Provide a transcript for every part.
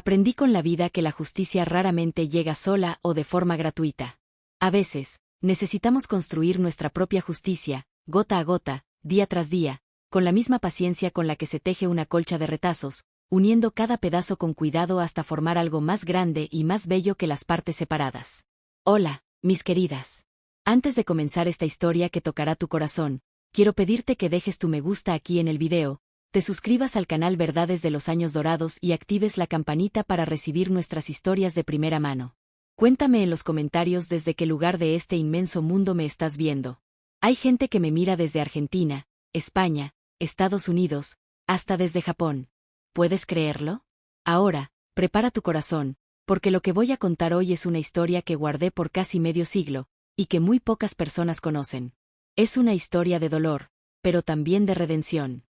Aprendí con la vida que la justicia raramente llega sola o de forma gratuita. A veces, necesitamos construir nuestra propia justicia, gota a gota, día tras día, con la misma paciencia con la que se teje una colcha de retazos, uniendo cada pedazo con cuidado hasta formar algo más grande y más bello que las partes separadas. Hola, mis queridas. Antes de comenzar esta historia que tocará tu corazón, quiero pedirte que dejes tu me gusta aquí en el video, te suscribas al canal Verdades de los Años Dorados y actives la campanita para recibir nuestras historias de primera mano. Cuéntame en los comentarios desde qué lugar de este inmenso mundo me estás viendo. Hay gente que me mira desde Argentina, España, Estados Unidos, hasta desde Japón. ¿Puedes creerlo? Ahora, prepara tu corazón, porque lo que voy a contar hoy es una historia que guardé por casi medio siglo, y que muy pocas personas conocen. Es una historia de dolor, pero también de redención.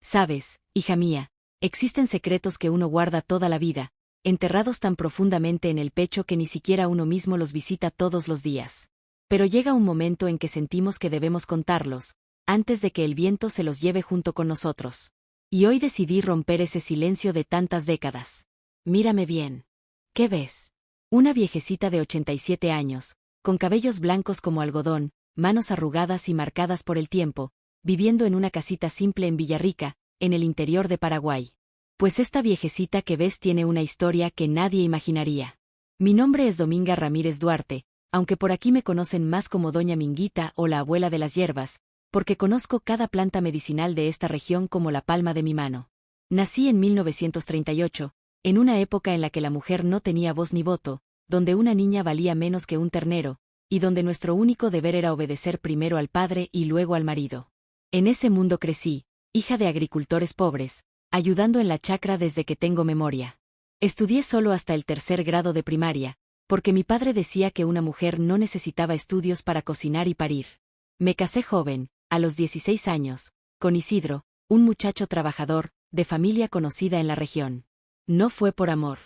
Sabes, hija mía, existen secretos que uno guarda toda la vida, enterrados tan profundamente en el pecho que ni siquiera uno mismo los visita todos los días. Pero llega un momento en que sentimos que debemos contarlos, antes de que el viento se los lleve junto con nosotros. Y hoy decidí romper ese silencio de tantas décadas. Mírame bien. ¿Qué ves? Una viejecita de 87 años, con cabellos blancos como algodón, manos arrugadas y marcadas por el tiempo, viviendo en una casita simple en Villarrica, en el interior de Paraguay. Pues esta viejecita que ves tiene una historia que nadie imaginaría. Mi nombre es Dominga Ramírez Duarte, aunque por aquí me conocen más como Doña Minguita o la abuela de las hierbas, porque conozco cada planta medicinal de esta región como la palma de mi mano. Nací en 1938, en una época en la que la mujer no tenía voz ni voto, donde una niña valía menos que un ternero, y donde nuestro único deber era obedecer primero al padre y luego al marido. En ese mundo crecí, hija de agricultores pobres, ayudando en la chacra desde que tengo memoria. Estudié solo hasta el 3er grado de primaria, porque mi padre decía que una mujer no necesitaba estudios para cocinar y parir. Me casé joven, a los 16 años, con Isidro, un muchacho trabajador, de familia conocida en la región. No fue por amor.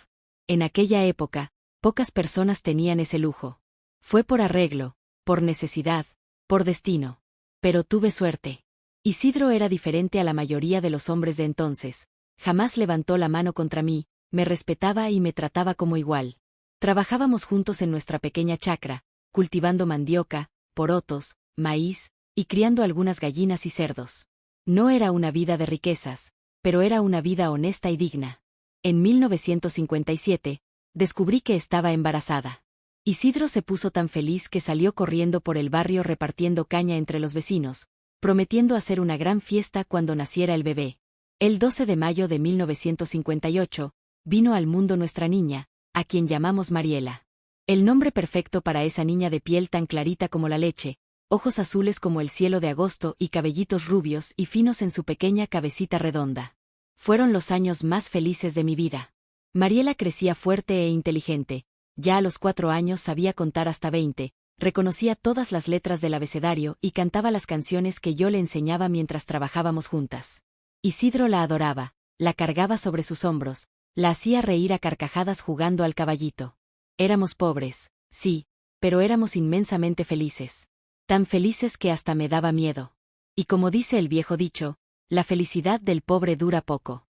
En aquella época, pocas personas tenían ese lujo. Fue por arreglo, por necesidad, por destino. Pero tuve suerte. Isidro era diferente a la mayoría de los hombres de entonces. Jamás levantó la mano contra mí, me respetaba y me trataba como igual. Trabajábamos juntos en nuestra pequeña chacra, cultivando mandioca, porotos, maíz, y criando algunas gallinas y cerdos. No era una vida de riquezas, pero era una vida honesta y digna. En 1957, descubrí que estaba embarazada. Isidro se puso tan feliz que salió corriendo por el barrio repartiendo caña entre los vecinos, prometiendo hacer una gran fiesta cuando naciera el bebé. El 12 de mayo de 1958, vino al mundo nuestra niña, a quien llamamos Mariela. El nombre perfecto para esa niña de piel tan clarita como la leche, ojos azules como el cielo de agosto y cabellitos rubios y finos en su pequeña cabecita redonda. Fueron los años más felices de mi vida. Mariela crecía fuerte e inteligente, ya a los 4 años sabía contar hasta 20, reconocía todas las letras del abecedario y cantaba las canciones que yo le enseñaba mientras trabajábamos juntas. Isidro la adoraba, la cargaba sobre sus hombros, la hacía reír a carcajadas jugando al caballito. Éramos pobres, sí, pero éramos inmensamente felices. Tan felices que hasta me daba miedo. Y como dice el viejo dicho, la felicidad del pobre dura poco.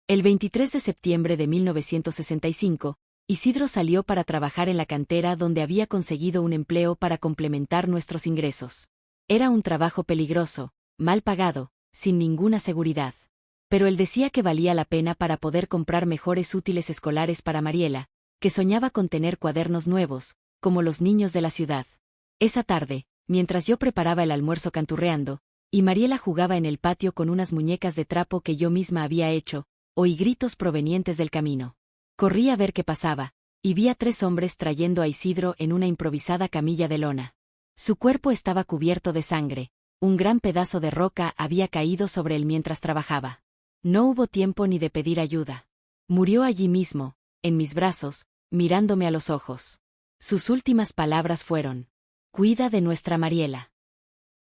El 23 de septiembre de 1965, Isidro salió para trabajar en la cantera donde había conseguido un empleo para complementar nuestros ingresos. Era un trabajo peligroso, mal pagado, sin ninguna seguridad. Pero él decía que valía la pena para poder comprar mejores útiles escolares para Mariela, que soñaba con tener cuadernos nuevos, como los niños de la ciudad. Esa tarde, mientras yo preparaba el almuerzo canturreando, y Mariela jugaba en el patio con unas muñecas de trapo que yo misma había hecho, oí gritos provenientes del camino. Corrí a ver qué pasaba, y vi a 3 hombres trayendo a Isidro en una improvisada camilla de lona. Su cuerpo estaba cubierto de sangre, un gran pedazo de roca había caído sobre él mientras trabajaba. No hubo tiempo ni de pedir ayuda. Murió allí mismo, en mis brazos, mirándome a los ojos. Sus últimas palabras fueron: «Cuida de nuestra Mariela».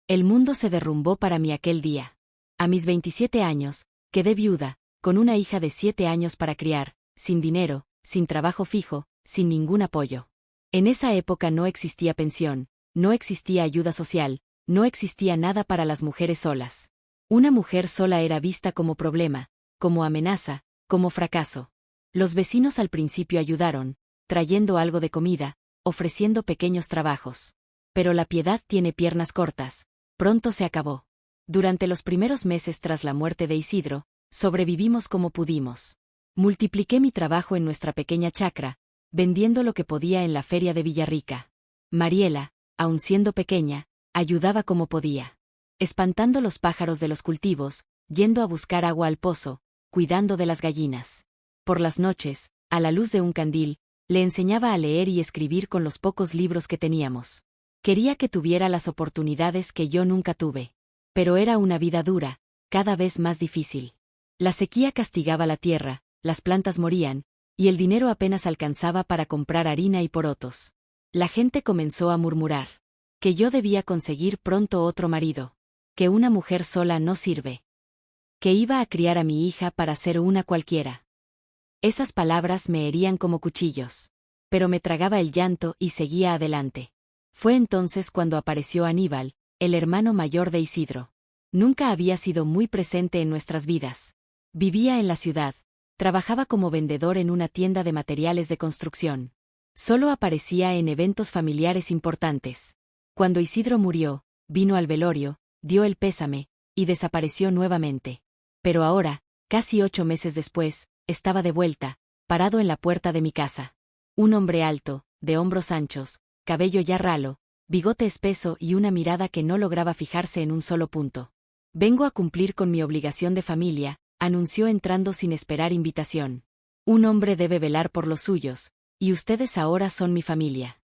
El mundo se derrumbó para mí aquel día. A mis 27 años, quedé viuda, con una hija de 7 años para criar, sin dinero, sin trabajo fijo, sin ningún apoyo. En esa época no existía pensión, no existía ayuda social, no existía nada para las mujeres solas. Una mujer sola era vista como problema, como amenaza, como fracaso. Los vecinos al principio ayudaron, trayendo algo de comida, ofreciendo pequeños trabajos. Pero la piedad tiene piernas cortas. Pronto se acabó. Durante los primeros meses tras la muerte de Isidro, sobrevivimos como pudimos. Multipliqué mi trabajo en nuestra pequeña chacra, vendiendo lo que podía en la feria de Villarrica. Mariela, aun siendo pequeña, ayudaba como podía. Espantando los pájaros de los cultivos, yendo a buscar agua al pozo, cuidando de las gallinas. Por las noches, a la luz de un candil, le enseñaba a leer y escribir con los pocos libros que teníamos. Quería que tuviera las oportunidades que yo nunca tuve. Pero era una vida dura, cada vez más difícil. La sequía castigaba la tierra, las plantas morían, y el dinero apenas alcanzaba para comprar harina y porotos. La gente comenzó a murmurar que yo debía conseguir pronto otro marido, que una mujer sola no sirve, que iba a criar a mi hija para ser una cualquiera. Esas palabras me herían como cuchillos. Pero me tragaba el llanto y seguía adelante. Fue entonces cuando apareció Aníbal, el hermano mayor de Isidro. Nunca había sido muy presente en nuestras vidas. Vivía en la ciudad. Trabajaba como vendedor en una tienda de materiales de construcción. Solo aparecía en eventos familiares importantes. Cuando Isidro murió, vino al velorio, dio el pésame, y desapareció nuevamente. Pero ahora, casi 8 meses después, estaba de vuelta, parado en la puerta de mi casa. Un hombre alto, de hombros anchos, cabello ya ralo, bigote espeso y una mirada que no lograba fijarse en un solo punto. Vengo a cumplir con mi obligación de familia, anunció entrando sin esperar invitación. Un hombre debe velar por los suyos, y ustedes ahora son mi familia.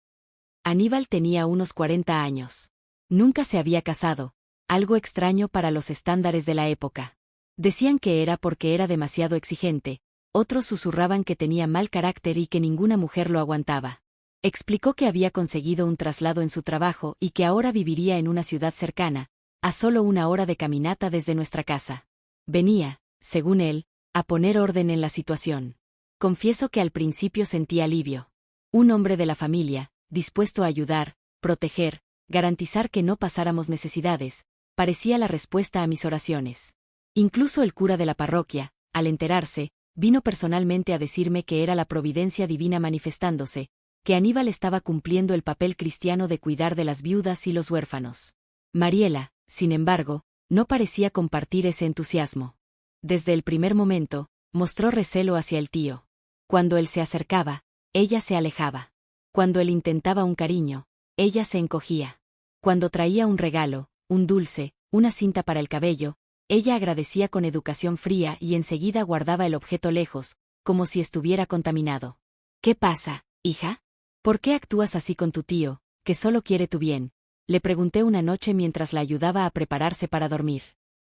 Aníbal tenía unos 40 años. Nunca se había casado, algo extraño para los estándares de la época. Decían que era porque era demasiado exigente, otros susurraban que tenía mal carácter y que ninguna mujer lo aguantaba. Explicó que había conseguido un traslado en su trabajo y que ahora viviría en una ciudad cercana, a solo 1 hora de caminata desde nuestra casa. Venía, según él, a poner orden en la situación. Confieso que al principio sentí alivio. Un hombre de la familia, dispuesto a ayudar, proteger, garantizar que no pasáramos necesidades, parecía la respuesta a mis oraciones. Incluso el cura de la parroquia, al enterarse, vino personalmente a decirme que era la providencia divina manifestándose, que Aníbal estaba cumpliendo el papel cristiano de cuidar de las viudas y los huérfanos. Mariela, sin embargo, no parecía compartir ese entusiasmo. Desde el primer momento, mostró recelo hacia el tío. Cuando él se acercaba, ella se alejaba. Cuando él intentaba un cariño, ella se encogía. Cuando traía un regalo, un dulce, una cinta para el cabello, ella agradecía con educación fría y enseguida guardaba el objeto lejos, como si estuviera contaminado. ¿Qué pasa, hija? ¿Por qué actúas así con tu tío, que solo quiere tu bien? Le pregunté una noche mientras la ayudaba a prepararse para dormir.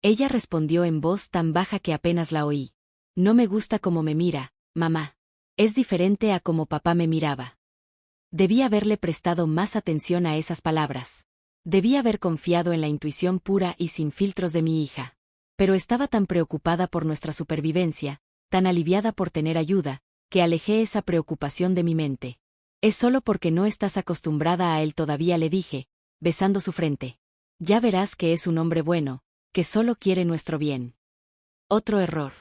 Ella respondió en voz tan baja que apenas la oí. No me gusta cómo me mira, mamá. Es diferente a como papá me miraba. Debí haberle prestado más atención a esas palabras. Debí haber confiado en la intuición pura y sin filtros de mi hija. Pero estaba tan preocupada por nuestra supervivencia, tan aliviada por tener ayuda, que alejé esa preocupación de mi mente. Es solo porque no estás acostumbrada a él todavía, le dije, besando su frente. Ya verás que es un hombre bueno, que solo quiere nuestro bien. Otro error.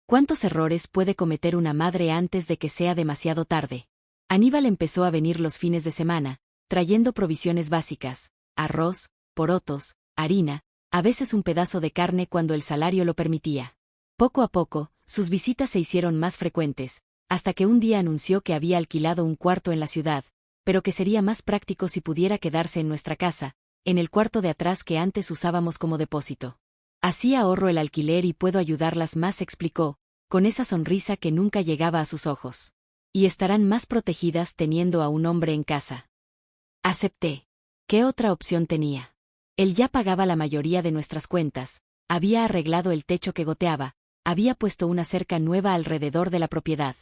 ¿Cuántos errores puede cometer una madre antes de que sea demasiado tarde? Aníbal empezó a venir los fines de semana, trayendo provisiones básicas, arroz, porotos, harina, a veces un pedazo de carne cuando el salario lo permitía. Poco a poco, sus visitas se hicieron más frecuentes, hasta que un día anunció que había alquilado un cuarto en la ciudad, pero que sería más práctico si pudiera quedarse en nuestra casa, en el cuarto de atrás que antes usábamos como depósito. Así ahorro el alquiler y puedo ayudarlas más, explicó, con esa sonrisa que nunca llegaba a sus ojos. Y estarán más protegidas teniendo a un hombre en casa. Acepté. ¿Qué otra opción tenía? Él ya pagaba la mayoría de nuestras cuentas, había arreglado el techo que goteaba, había puesto una cerca nueva alrededor de la propiedad.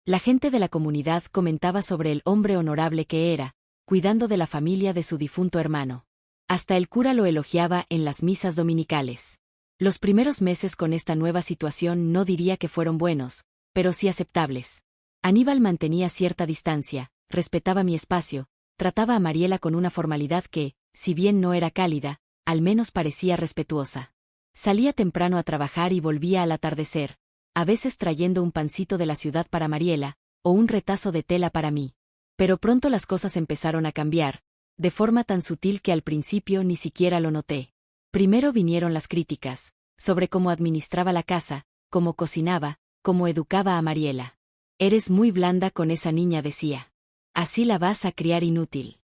La gente de la comunidad comentaba sobre el hombre honorable que era, cuidando de la familia de su difunto hermano. Hasta el cura lo elogiaba en las misas dominicales. Los primeros meses con esta nueva situación no diría que fueron buenos, pero sí aceptables. Aníbal mantenía cierta distancia, respetaba mi espacio, trataba a Mariela con una formalidad que, si bien no era cálida, al menos parecía respetuosa. Salía temprano a trabajar y volvía al atardecer, a veces trayendo un pancito de la ciudad para Mariela, o un retazo de tela para mí. Pero pronto las cosas empezaron a cambiar, de forma tan sutil que al principio ni siquiera lo noté. Primero vinieron las críticas, sobre cómo administraba la casa, cómo cocinaba, cómo educaba a Mariela. Eres muy blanda con esa niña, decía. Así la vas a criar inútil.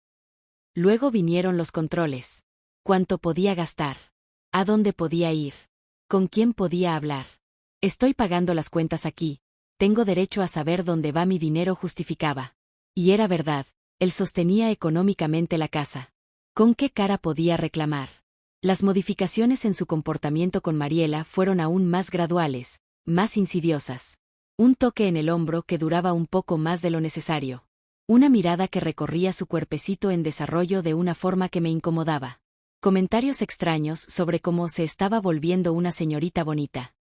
Luego vinieron los controles. ¿Cuánto podía gastar? ¿A dónde podía ir? ¿Con quién podía hablar? Estoy pagando las cuentas aquí. Tengo derecho a saber dónde va mi dinero, justificaba. Y era verdad, él sostenía económicamente la casa. ¿Con qué cara podía reclamar? Las modificaciones en su comportamiento con Mariela fueron aún más graduales, más insidiosas. Un toque en el hombro que duraba un poco más de lo necesario. Una mirada que recorría su cuerpecito en desarrollo de una forma que me incomodaba. Comentarios extraños sobre cómo se estaba volviendo una señorita bonita.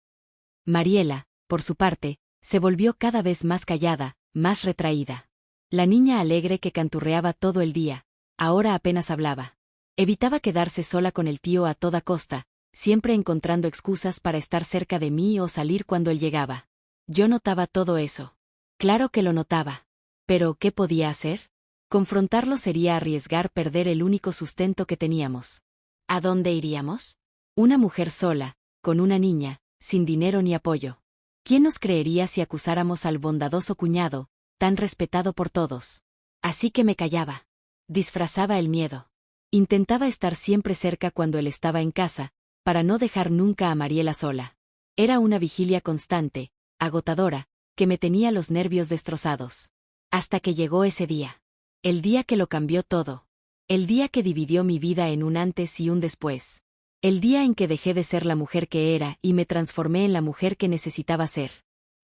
Mariela, por su parte, se volvió cada vez más callada, más retraída. La niña alegre que canturreaba todo el día, ahora apenas hablaba. Evitaba quedarse sola con el tío a toda costa, siempre encontrando excusas para estar cerca de mí o salir cuando él llegaba. Yo notaba todo eso. Claro que lo notaba. Pero, ¿qué podía hacer? Confrontarlo sería arriesgar perder el único sustento que teníamos. ¿A dónde iríamos? Una mujer sola, con una niña, sin dinero ni apoyo. ¿Quién nos creería si acusáramos al bondadoso cuñado, tan respetado por todos? Así que me callaba. Disfrazaba el miedo. Intentaba estar siempre cerca cuando él estaba en casa, para no dejar nunca a Mariela sola. Era una vigilia constante, agotadora, que me tenía los nervios destrozados. Hasta que llegó ese día. El día que lo cambió todo. El día que dividió mi vida en un antes y un después. El día en que dejé de ser la mujer que era y me transformé en la mujer que necesitaba ser.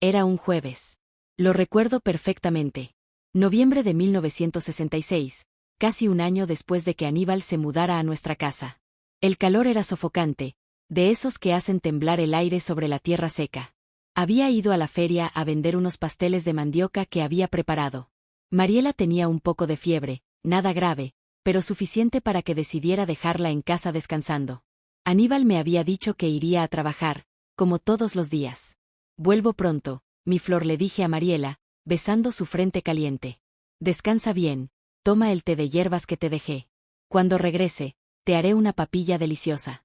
Era un jueves. Lo recuerdo perfectamente. Noviembre de 1966, casi un año después de que Aníbal se mudara a nuestra casa. El calor era sofocante, de esos que hacen temblar el aire sobre la tierra seca. Había ido a la feria a vender unos pasteles de mandioca que había preparado. Mariela tenía un poco de fiebre, nada grave, pero suficiente para que decidiera dejarla en casa descansando. Aníbal me había dicho que iría a trabajar, como todos los días. Vuelvo pronto, mi flor, le dije a Mariela, besando su frente caliente. Descansa bien, toma el té de hierbas que te dejé. Cuando regrese, te haré una papilla deliciosa.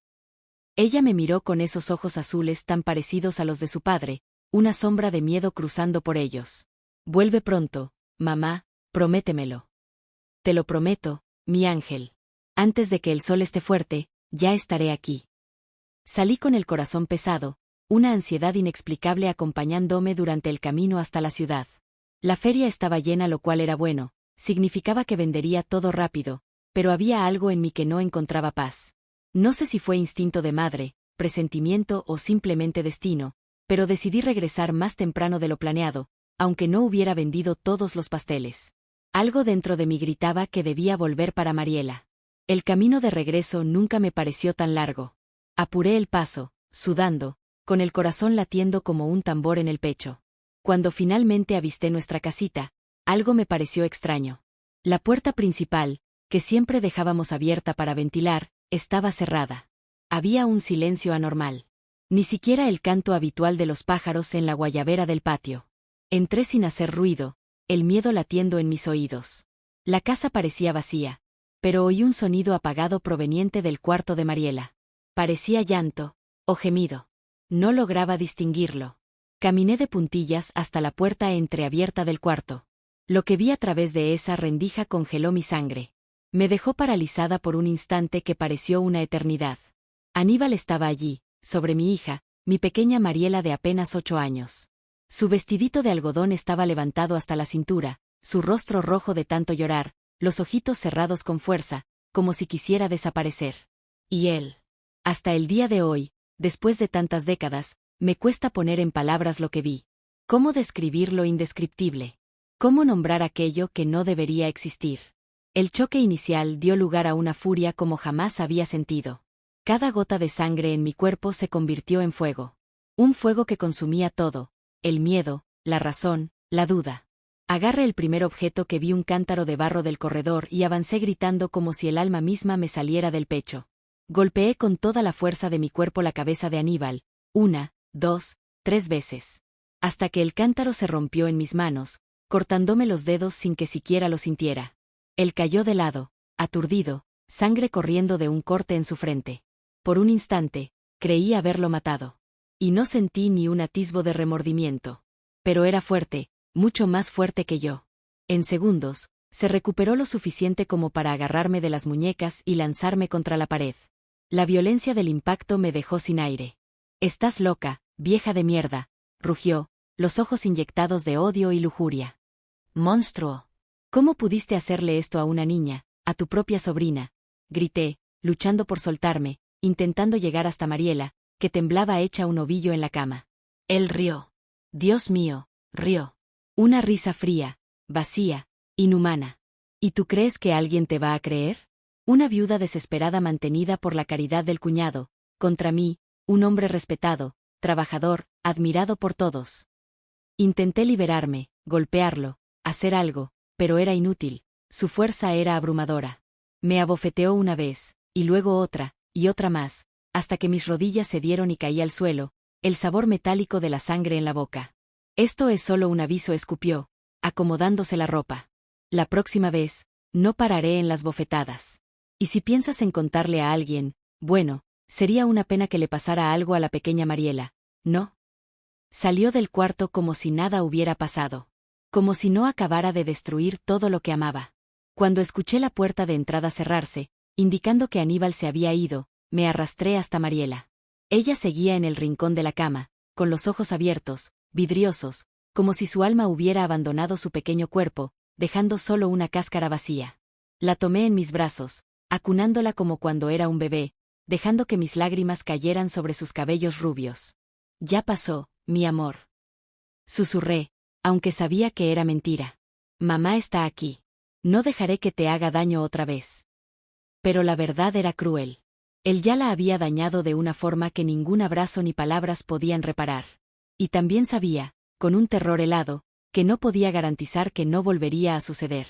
Ella me miró con esos ojos azules tan parecidos a los de su padre, una sombra de miedo cruzando por ellos. Vuelve pronto, mamá, prométemelo. Te lo prometo, mi ángel. Antes de que el sol esté fuerte, ya estaré aquí. Salí con el corazón pesado, una ansiedad inexplicable acompañándome durante el camino hasta la ciudad. La feria estaba llena, lo cual era bueno, significaba que vendería todo rápido, pero había algo en mí que no encontraba paz. No sé si fue instinto de madre, presentimiento o simplemente destino, pero decidí regresar más temprano de lo planeado, aunque no hubiera vendido todos los pasteles. Algo dentro de mí gritaba que debía volver para Mariela. El camino de regreso nunca me pareció tan largo. Apuré el paso, sudando, con el corazón latiendo como un tambor en el pecho. Cuando finalmente avisté nuestra casita, algo me pareció extraño. La puerta principal, que siempre dejábamos abierta para ventilar, estaba cerrada. Había un silencio anormal. Ni siquiera el canto habitual de los pájaros en la guayabera del patio. Entré sin hacer ruido, el miedo latiendo en mis oídos. La casa parecía vacía, pero oí un sonido apagado proveniente del cuarto de Mariela. Parecía llanto, o gemido. No lograba distinguirlo. Caminé de puntillas hasta la puerta entreabierta del cuarto. Lo que vi a través de esa rendija congeló mi sangre. Me dejó paralizada por un instante que pareció una eternidad. Aníbal estaba allí, sobre mi hija, mi pequeña Mariela de apenas 8 años. Su vestidito de algodón estaba levantado hasta la cintura, su rostro rojo de tanto llorar, los ojitos cerrados con fuerza, como si quisiera desaparecer. Y él. Hasta el día de hoy, después de tantas décadas, me cuesta poner en palabras lo que vi. ¿Cómo describir lo indescriptible? ¿Cómo nombrar aquello que no debería existir? El choque inicial dio lugar a una furia como jamás había sentido. Cada gota de sangre en mi cuerpo se convirtió en fuego. Un fuego que consumía todo, el miedo, la razón, la duda. Agarré el primer objeto que vi, un cántaro de barro del corredor, y avancé gritando como si el alma misma me saliera del pecho. Golpeé con toda la fuerza de mi cuerpo la cabeza de Aníbal, 1, 2, 3 veces. hasta que el cántaro se rompió en mis manos, cortándome los dedos sin que siquiera lo sintiera. Él cayó de lado, aturdido, sangre corriendo de un corte en su frente. Por un instante, creí haberlo matado. Y no sentí ni un atisbo de remordimiento. Pero era fuerte, mucho más fuerte que yo. En segundos, se recuperó lo suficiente como para agarrarme de las muñecas y lanzarme contra la pared. La violencia del impacto me dejó sin aire. «Estás loca, vieja de mierda», rugió, los ojos inyectados de odio y lujuria. «Monstruo. ¿Cómo pudiste hacerle esto a una niña, a tu propia sobrina?», grité, luchando por soltarme, intentando llegar hasta Mariela, que temblaba hecha un ovillo en la cama. Él rió. Dios mío, rió. Una risa fría, vacía, inhumana. ¿Y tú crees que alguien te va a creer? Una viuda desesperada mantenida por la caridad del cuñado, contra mí, un hombre respetado, trabajador, admirado por todos. Intenté liberarme, golpearlo, hacer algo, pero era inútil, su fuerza era abrumadora. Me abofeteó una vez, y luego otra, y otra más, hasta que mis rodillas cedieron y caí al suelo, el sabor metálico de la sangre en la boca. «Esto es solo un aviso», escupió, acomodándose la ropa. «La próxima vez, no pararé en las bofetadas. Y si piensas en contarle a alguien, bueno, sería una pena que le pasara algo a la pequeña Mariela, ¿no?». Salió del cuarto como si nada hubiera pasado. Como si no acabara de destruir todo lo que amaba. Cuando escuché la puerta de entrada cerrarse, indicando que Aníbal se había ido, me arrastré hasta Mariela. Ella seguía en el rincón de la cama, con los ojos abiertos, vidriosos, como si su alma hubiera abandonado su pequeño cuerpo, dejando solo una cáscara vacía. La tomé en mis brazos, acunándola como cuando era un bebé, dejando que mis lágrimas cayeran sobre sus cabellos rubios. «Ya pasó, mi amor», susurré, aunque sabía que era mentira. «Mamá está aquí. No dejaré que te haga daño otra vez». Pero la verdad era cruel. Él ya la había dañado de una forma que ningún abrazo ni palabras podían reparar. Y también sabía, con un terror helado, que no podía garantizar que no volvería a suceder.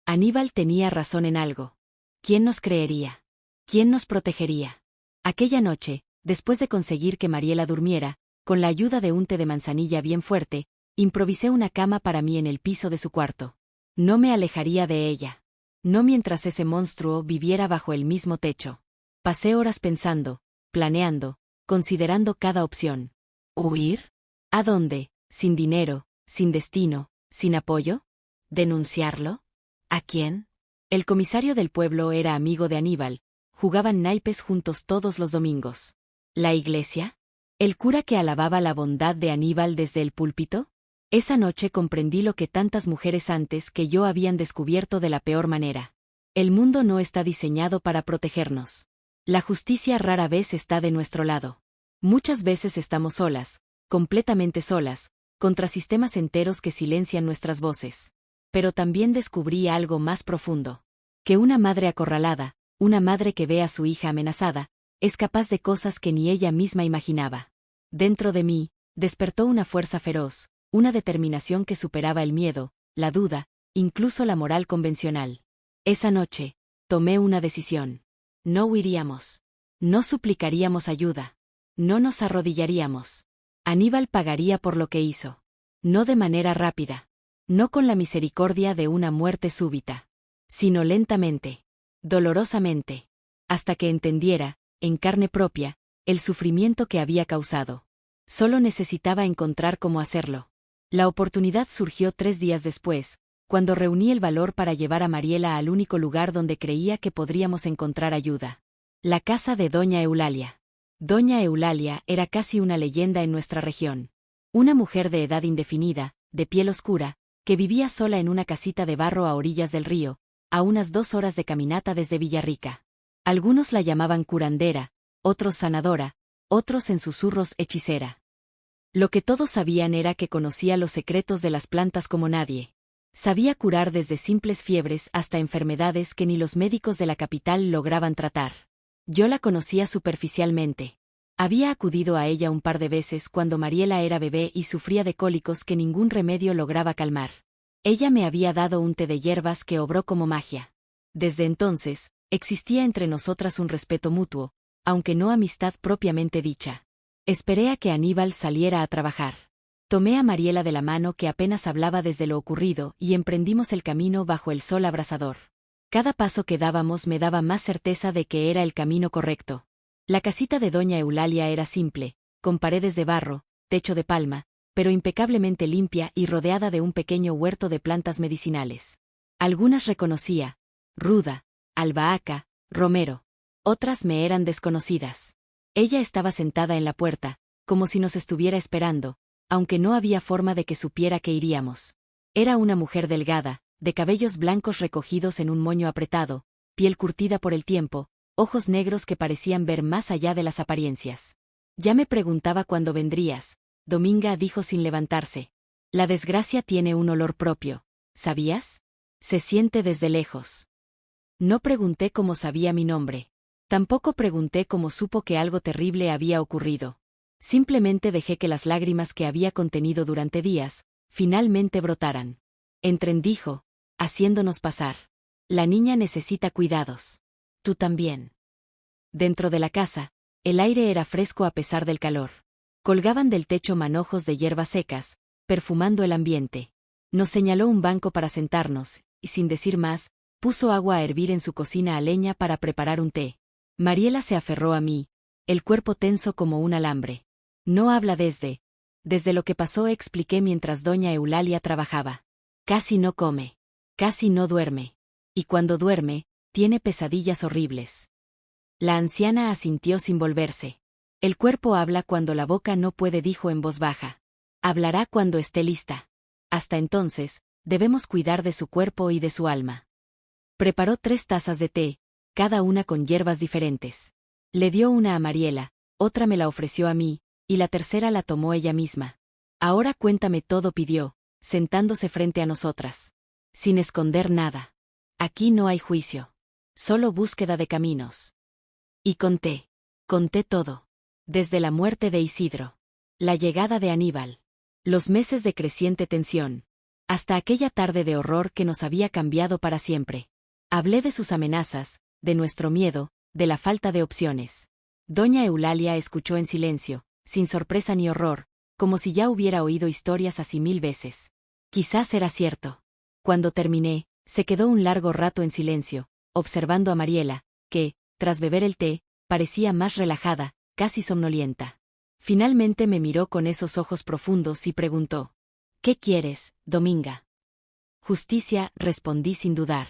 Aníbal tenía razón en algo. ¿Quién nos creería? ¿Quién nos protegería? Aquella noche, después de conseguir que Mariela durmiera, con la ayuda de un té de manzanilla bien fuerte, improvisé una cama para mí en el piso de su cuarto. No me alejaría de ella. No mientras ese monstruo viviera bajo el mismo techo. Pasé horas pensando, planeando, considerando cada opción. ¿Huir? ¿A dónde? ¿Sin dinero, sin destino, sin apoyo? ¿Denunciarlo? ¿A quién? El comisario del pueblo era amigo de Aníbal, jugaban naipes juntos todos los domingos. ¿La iglesia? ¿El cura que alababa la bondad de Aníbal desde el púlpito? Esa noche comprendí lo que tantas mujeres antes que yo habían descubierto de la peor manera. El mundo no está diseñado para protegernos. La justicia rara vez está de nuestro lado. Muchas veces estamos solas, completamente solas, contra sistemas enteros que silencian nuestras voces. Pero también descubrí algo más profundo. Que una madre acorralada, una madre que ve a su hija amenazada, es capaz de cosas que ni ella misma imaginaba. Dentro de mí, despertó una fuerza feroz, una determinación que superaba el miedo, la duda, incluso la moral convencional. Esa noche, tomé una decisión. No huiríamos. No suplicaríamos ayuda. No nos arrodillaríamos. Aníbal pagaría por lo que hizo. No de manera rápida. No con la misericordia de una muerte súbita. Sino lentamente. Dolorosamente. Hasta que entendiera, en carne propia, el sufrimiento que había causado. Solo necesitaba encontrar cómo hacerlo. La oportunidad surgió 3 días después, cuando reuní el valor para llevar a Mariela al único lugar donde creía que podríamos encontrar ayuda. La casa de Doña Eulalia. Doña Eulalia era casi una leyenda en nuestra región. Una mujer de edad indefinida, de piel oscura, que vivía sola en una casita de barro a orillas del río, a unas 2 horas de caminata desde Villarrica. Algunos la llamaban curandera, otros sanadora, otros en susurros hechicera. Lo que todos sabían era que conocía los secretos de las plantas como nadie. Sabía curar desde simples fiebres hasta enfermedades que ni los médicos de la capital lograban tratar. Yo la conocía superficialmente. Había acudido a ella un par de veces cuando Mariela era bebé y sufría de cólicos que ningún remedio lograba calmar. Ella me había dado un té de hierbas que obró como magia. Desde entonces, existía entre nosotras un respeto mutuo, aunque no amistad propiamente dicha. Esperé a que Aníbal saliera a trabajar. Tomé a Mariela de la mano que apenas hablaba desde lo ocurrido y emprendimos el camino bajo el sol abrasador. Cada paso que dábamos me daba más certeza de que era el camino correcto. La casita de doña Eulalia era simple, con paredes de barro, techo de palma, pero impecablemente limpia y rodeada de un pequeño huerto de plantas medicinales. Algunas reconocía: ruda, albahaca, romero. Otras me eran desconocidas. Ella estaba sentada en la puerta, como si nos estuviera esperando, aunque no había forma de que supiera que iríamos. Era una mujer delgada, de cabellos blancos recogidos en un moño apretado, piel curtida por el tiempo, ojos negros que parecían ver más allá de las apariencias. Ya me preguntaba cuándo vendrías, Dominga, dijo sin levantarse. La desgracia tiene un olor propio, ¿sabías? Se siente desde lejos. No pregunté cómo sabía mi nombre. Tampoco pregunté cómo supo que algo terrible había ocurrido. Simplemente dejé que las lágrimas que había contenido durante días, finalmente brotaran. Entren, dijo, haciéndonos pasar. La niña necesita cuidados. Tú también. Dentro de la casa, el aire era fresco a pesar del calor. Colgaban del techo manojos de hierbas secas, perfumando el ambiente. Nos señaló un banco para sentarnos, y sin decir más, puso agua a hervir en su cocina a leña para preparar un té. Mariela se aferró a mí, el cuerpo tenso como un alambre. No habla desde lo que pasó, expliqué mientras doña Eulalia trabajaba. Casi no come. Casi no duerme. Y cuando duerme, tiene pesadillas horribles. La anciana asintió sin volverse. El cuerpo habla cuando la boca no puede, dijo en voz baja. Hablará cuando esté lista. Hasta entonces, debemos cuidar de su cuerpo y de su alma. Preparó 3 tazas de té, cada una con hierbas diferentes. Le dio una a Mariela, otra me la ofreció a mí, y la tercera la tomó ella misma. Ahora cuéntame todo, pidió, sentándose frente a nosotras. Sin esconder nada. Aquí no hay juicio. Solo búsqueda de caminos. Y conté todo. Desde la muerte de Isidro. La llegada de Aníbal. Los meses de creciente tensión. Hasta aquella tarde de horror que nos había cambiado para siempre. Hablé de sus amenazas, de nuestro miedo, de la falta de opciones. Doña Eulalia escuchó en silencio, sin sorpresa ni horror, como si ya hubiera oído historias así 1000 veces. Quizás era cierto. Cuando terminé, se quedó un largo rato en silencio, observando a Mariela, que, tras beber el té, parecía más relajada, casi somnolienta. Finalmente me miró con esos ojos profundos y preguntó: ¿Qué quieres, Dominga? Justicia, respondí sin dudar.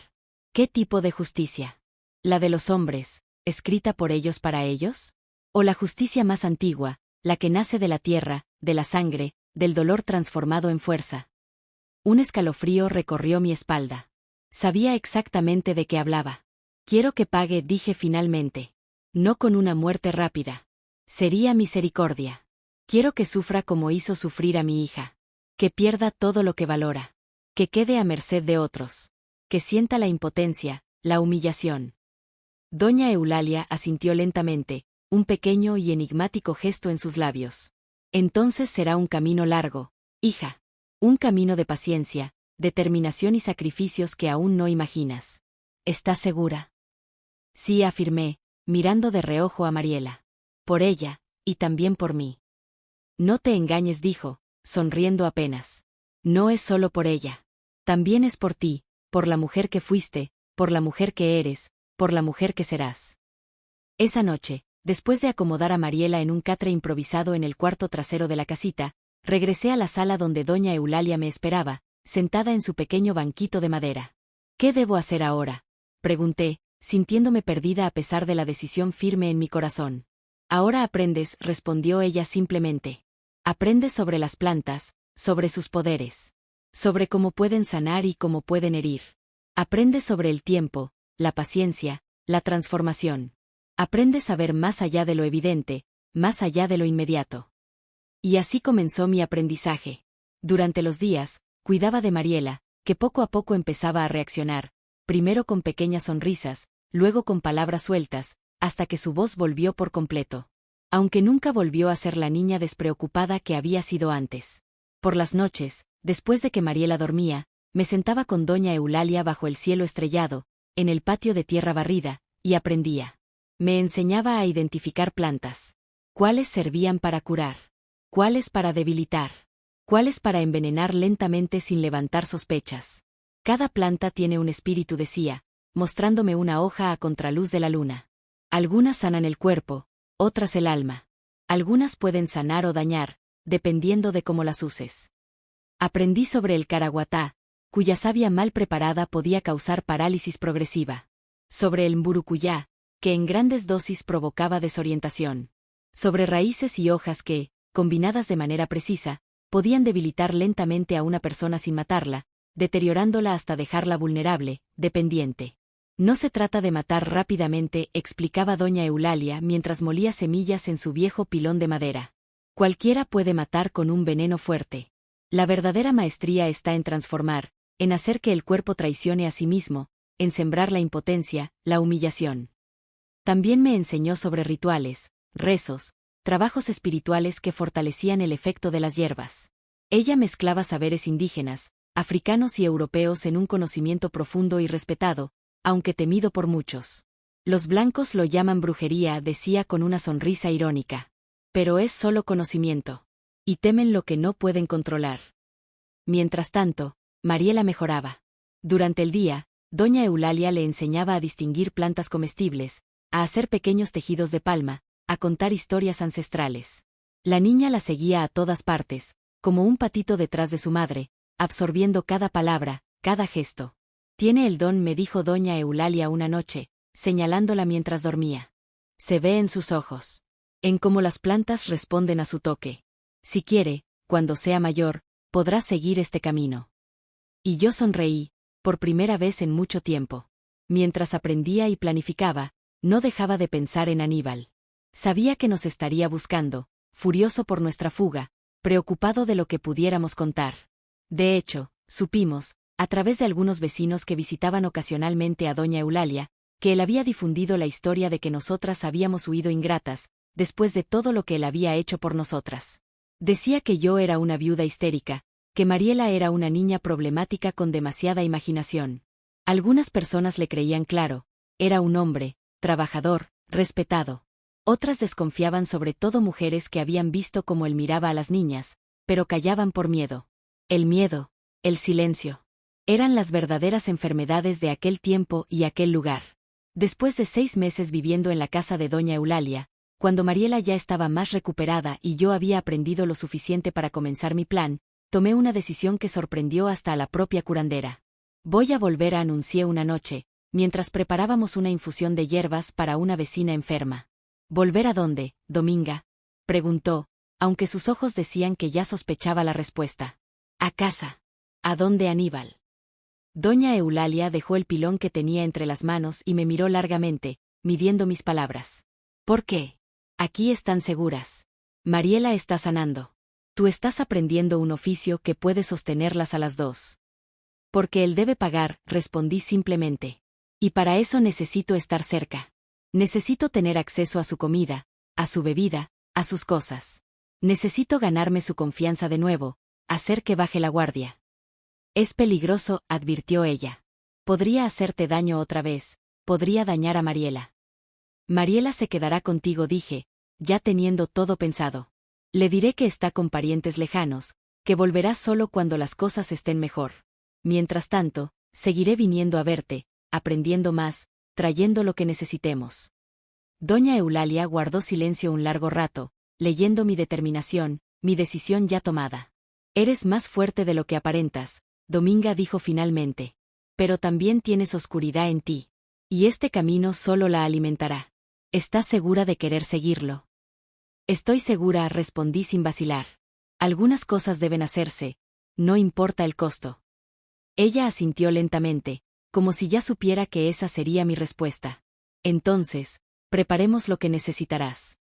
¿Qué tipo de justicia? ¿La de los hombres, escrita por ellos para ellos? ¿O la justicia más antigua, la que nace de la tierra, de la sangre, del dolor transformado en fuerza? Un escalofrío recorrió mi espalda. Sabía exactamente de qué hablaba. Quiero que pague, dije finalmente. No con una muerte rápida. Sería misericordia. Quiero que sufra como hizo sufrir a mi hija. Que pierda todo lo que valora. Que quede a merced de otros. Que sienta la impotencia, la humillación. Doña Eulalia asintió lentamente, un pequeño y enigmático gesto en sus labios. Entonces será un camino largo, hija. Un camino de paciencia, determinación y sacrificios que aún no imaginas. ¿Estás segura? Sí, afirmé, mirando de reojo a Mariela. Por ella, y también por mí. No te engañes, dijo, sonriendo apenas. No es solo por ella. También es por ti, por la mujer que fuiste, por la mujer que eres, por la mujer que serás. Esa noche, después de acomodar a Mariela en un catre improvisado en el cuarto trasero de la casita, regresé a la sala donde doña Eulalia me esperaba, sentada en su pequeño banquito de madera. ¿Qué debo hacer ahora?, pregunté, sintiéndome perdida a pesar de la decisión firme en mi corazón. Ahora aprendes, respondió ella simplemente. Aprendes sobre las plantas, sobre sus poderes. Sobre cómo pueden sanar y cómo pueden herir. Aprendes sobre el tiempo, la paciencia, la transformación. Aprendes a ver más allá de lo evidente, más allá de lo inmediato. Y así comenzó mi aprendizaje. Durante los días, cuidaba de Mariela, que poco a poco empezaba a reaccionar, primero con pequeñas sonrisas, luego con palabras sueltas, hasta que su voz volvió por completo. Aunque nunca volvió a ser la niña despreocupada que había sido antes. Por las noches, después de que Mariela dormía, me sentaba con doña Eulalia bajo el cielo estrellado, en el patio de tierra barrida, y aprendía. Me enseñaba a identificar plantas. Cuáles servían para curar. Cuáles para debilitar. ¿Cuáles para envenenar lentamente sin levantar sospechas? Cada planta tiene un espíritu, decía, mostrándome una hoja a contraluz de la luna. Algunas sanan el cuerpo, otras el alma. Algunas pueden sanar o dañar, dependiendo de cómo las uses. Aprendí sobre el caraguatá, cuya savia mal preparada podía causar parálisis progresiva. Sobre el mburucuyá, que en grandes dosis provocaba desorientación. Sobre raíces y hojas que, combinadas de manera precisa, podían debilitar lentamente a una persona sin matarla, deteriorándola hasta dejarla vulnerable, dependiente. No se trata de matar rápidamente, explicaba doña Eulalia mientras molía semillas en su viejo pilón de madera. Cualquiera puede matar con un veneno fuerte. La verdadera maestría está en transformar, en hacer que el cuerpo traicione a sí mismo, en sembrar la impotencia, la humillación. También me enseñó sobre rituales, rezos, trabajos espirituales que fortalecían el efecto de las hierbas. Ella mezclaba saberes indígenas, africanos y europeos en un conocimiento profundo y respetado, aunque temido por muchos. Los blancos lo llaman brujería, decía con una sonrisa irónica. Pero es solo conocimiento. Y temen lo que no pueden controlar. Mientras tanto, Mariela mejoraba. Durante el día, doña Eulalia le enseñaba a distinguir plantas comestibles, a hacer pequeños tejidos de palma, a contar historias ancestrales. La niña la seguía a todas partes, como un patito detrás de su madre, absorbiendo cada palabra, cada gesto. Tiene el don, me dijo doña Eulalia una noche, señalándola mientras dormía. Se ve en sus ojos. En cómo las plantas responden a su toque. Si quiere, cuando sea mayor, podrá seguir este camino. Y yo sonreí, por primera vez en mucho tiempo. Mientras aprendía y planificaba, no dejaba de pensar en Aníbal. Sabía que nos estaría buscando, furioso por nuestra fuga, preocupado de lo que pudiéramos contar. De hecho, supimos, a través de algunos vecinos que visitaban ocasionalmente a doña Eulalia, que él había difundido la historia de que nosotras habíamos huido ingratas, después de todo lo que él había hecho por nosotras. Decía que yo era una viuda histérica, que Mariela era una niña problemática con demasiada imaginación. Algunas personas le creían claro, era un hombre, trabajador, respetado. Otras desconfiaban, sobre todo mujeres que habían visto cómo él miraba a las niñas, pero callaban por miedo. El miedo, el silencio. Eran las verdaderas enfermedades de aquel tiempo y aquel lugar. Después de 6 meses viviendo en la casa de doña Eulalia, cuando Mariela ya estaba más recuperada y yo había aprendido lo suficiente para comenzar mi plan, tomé una decisión que sorprendió hasta a la propia curandera. Voy a volver, a anuncié una noche, mientras preparábamos una infusión de hierbas para una vecina enferma. ¿Volver a dónde, Dominga?, preguntó, aunque sus ojos decían que ya sospechaba la respuesta. A casa. ¿A dónde, Aníbal? Doña Eulalia dejó el pilón que tenía entre las manos y me miró largamente, midiendo mis palabras. ¿Por qué? Aquí están seguras. Mariela está sanando. Tú estás aprendiendo un oficio que puede sostenerlas a las dos. Porque él debe pagar, respondí simplemente. Y para eso necesito estar cerca. Necesito tener acceso a su comida, a su bebida, a sus cosas. Necesito ganarme su confianza de nuevo, hacer que baje la guardia. Es peligroso, advirtió ella. Podría hacerte daño otra vez, podría dañar a Mariela. Mariela se quedará contigo, dije, ya teniendo todo pensado. Le diré que está con parientes lejanos, que volverá solo cuando las cosas estén mejor. Mientras tanto, seguiré viniendo a verte, aprendiendo más, trayendo lo que necesitemos. Doña Eulalia guardó silencio un largo rato, leyendo mi determinación, mi decisión ya tomada. Eres más fuerte de lo que aparentas, Dominga, dijo finalmente. Pero también tienes oscuridad en ti. Y este camino solo la alimentará. ¿Estás segura de querer seguirlo? Estoy segura, respondí sin vacilar. Algunas cosas deben hacerse, no importa el costo. Ella asintió lentamente, como si ya supiera que esa sería mi respuesta. Entonces, preparemos lo que necesitarás.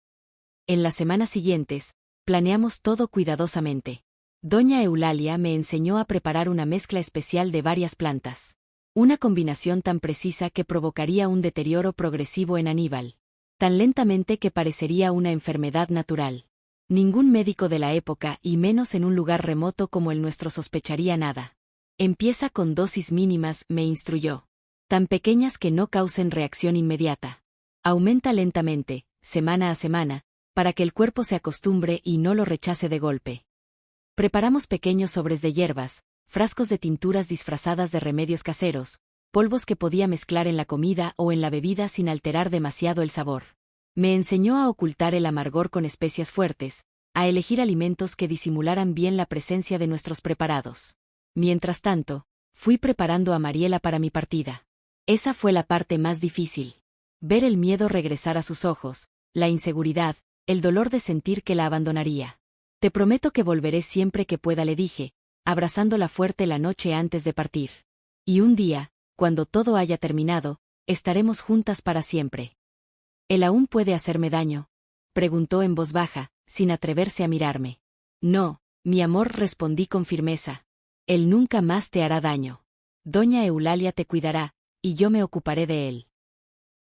En las semanas siguientes, planeamos todo cuidadosamente. Doña Eulalia me enseñó a preparar una mezcla especial de varias plantas. Una combinación tan precisa que provocaría un deterioro progresivo en Aníbal. Tan lentamente que parecería una enfermedad natural. Ningún médico de la época, y menos en un lugar remoto como el nuestro, sospecharía nada. Empieza con dosis mínimas, me instruyó. Tan pequeñas que no causen reacción inmediata. Aumenta lentamente, semana a semana, para que el cuerpo se acostumbre y no lo rechace de golpe. Preparamos pequeños sobres de hierbas, frascos de tinturas disfrazadas de remedios caseros, polvos que podía mezclar en la comida o en la bebida sin alterar demasiado el sabor. Me enseñó a ocultar el amargor con especias fuertes, a elegir alimentos que disimularan bien la presencia de nuestros preparados. Mientras tanto, fui preparando a Mariela para mi partida. Esa fue la parte más difícil. Ver el miedo regresar a sus ojos, la inseguridad, el dolor de sentir que la abandonaría. Te prometo que volveré siempre que pueda, le dije, abrazándola fuerte la noche antes de partir. Y un día, cuando todo haya terminado, estaremos juntas para siempre. ¿Él aún puede hacerme daño?, preguntó en voz baja, sin atreverse a mirarme. No, mi amor, respondí con firmeza. Él nunca más te hará daño. Doña Eulalia te cuidará, y yo me ocuparé de él.